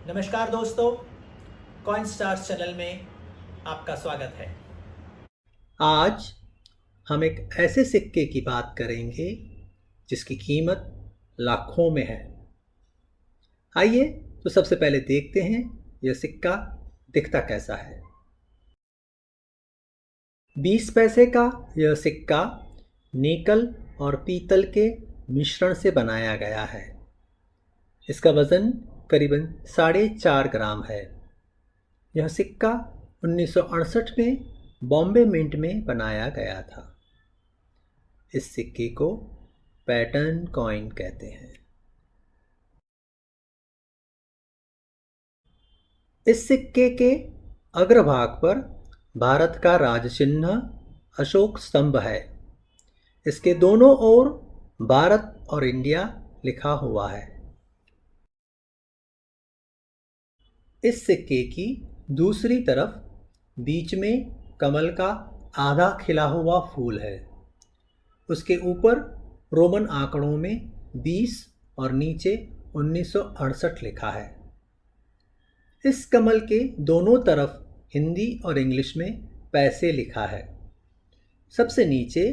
नमस्कार दोस्तों, coin stars channel में आपका स्वागत है। आज हम एक ऐसे सिक्के की बात करेंगे जिसकी कीमत लाखों में है। आइए तो सबसे पहले देखते हैं यह सिक्का दिखता कैसा है। 20 पैसे का यह सिक्का निकल और पीतल के मिश्रण से बनाया गया है। इसका वजन करीबन 4.5 ग्राम है। यह सिक्का 1968 में बॉम्बे मिंट में बनाया गया था। इस सिक्के को पैटर्न कॉइन कहते हैं। इस सिक्के के अग्रभाग पर भारत का राज चिन्ह अशोक स्तंभ है। इसके दोनों ओर भारत और इंडिया लिखा हुआ है। इस सिक्के की दूसरी तरफ बीच में कमल का आधा खिला हुआ फूल है। उसके ऊपर रोमन आंकड़ों में 20 और नीचे 1968 लिखा है। इस कमल के दोनों तरफ हिंदी और इंग्लिश में पैसे लिखा है। सबसे नीचे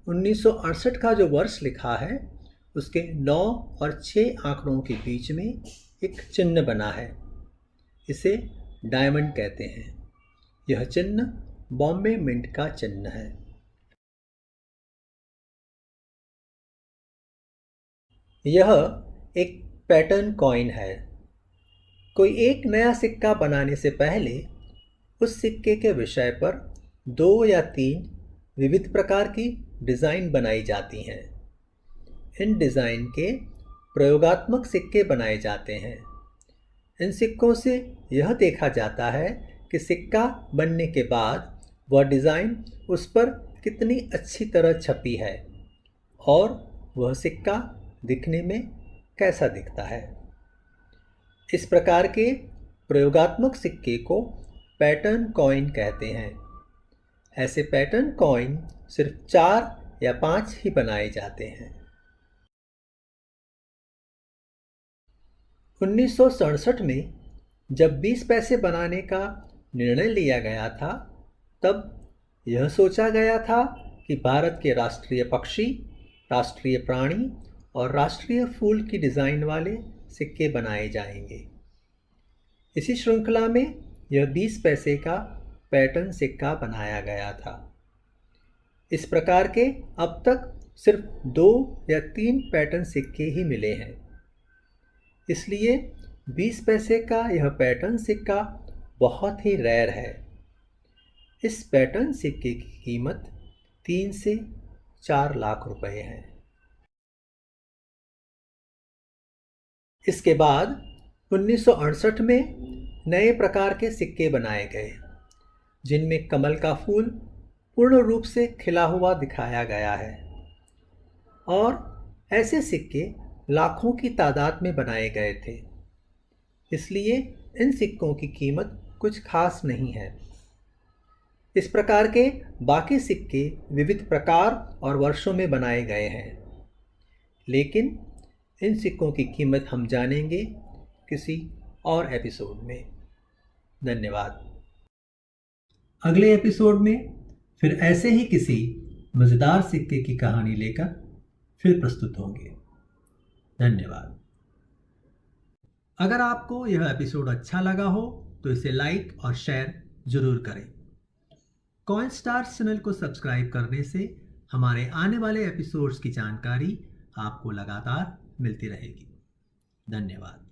1968 का जो वर्ष लिखा है उसके 9 और 6 आंकड़ों के बीच में एक चिन्ह बना है। इसे डायमंड कहते हैं। यह चिन्ह बॉम्बे मिंट का चिन्ह है। यह एक पैटर्न कॉइन है। कोई एक नया सिक्का बनाने से पहले उस सिक्के के विषय पर 2 या 3 विविध प्रकार की डिज़ाइन बनाई जाती हैं। इन डिज़ाइन के प्रयोगात्मक सिक्के बनाए जाते हैं। इन सिक्कों से यह देखा जाता है कि सिक्का बनने के बाद वह डिज़ाइन उस पर कितनी अच्छी तरह छपी है और वह सिक्का दिखने में कैसा दिखता है। इस प्रकार के प्रयोगात्मक सिक्के को पैटर्न कॉइन कहते हैं। ऐसे पैटर्न कॉइन सिर्फ 4 या 5 ही बनाए जाते हैं। 1967 में जब 20 पैसे बनाने का निर्णय लिया गया था, तब यह सोचा गया था कि भारत के राष्ट्रीय पक्षी, राष्ट्रीय प्राणी और राष्ट्रीय फूल की डिज़ाइन वाले सिक्के बनाए जाएंगे। इसी श्रृंखला में यह 20 पैसे का पैटर्न सिक्का बनाया गया था। इस प्रकार के अब तक सिर्फ 2 या 3 पैटर्न सिक्के ही मिले हैं। इसलिए 20 पैसे का यह पैटर्न सिक्का बहुत ही रेयर है। इस पैटर्न सिक्के की कीमत 3 से 4 लाख रुपए है। इसके बाद 1968 में नए प्रकार के सिक्के बनाए गए, जिनमें कमल का फूल पूर्ण रूप से खिला हुआ दिखाया गया है। और ऐसे सिक्के लाखों की तादाद में बनाए गए थे। इसलिए इन सिक्कों की कीमत कुछ खास नहीं है। इस प्रकार के बाकी सिक्के विविध प्रकार और वर्षों में बनाए गए हैं, लेकिन इन सिक्कों की कीमत हम जानेंगे किसी और एपिसोड में। धन्यवाद। अगले एपिसोड में फिर ऐसे ही किसी मज़ेदार सिक्के की कहानी लेकर फिर प्रस्तुत होंगे। धन्यवाद। अगर आपको यह एपिसोड अच्छा लगा हो तो इसे लाइक और शेयर जरूर करें। कॉइन स्टार्स चैनल को सब्सक्राइब करने से हमारे आने वाले एपिसोड्स की जानकारी आपको लगातार मिलती रहेगी। धन्यवाद।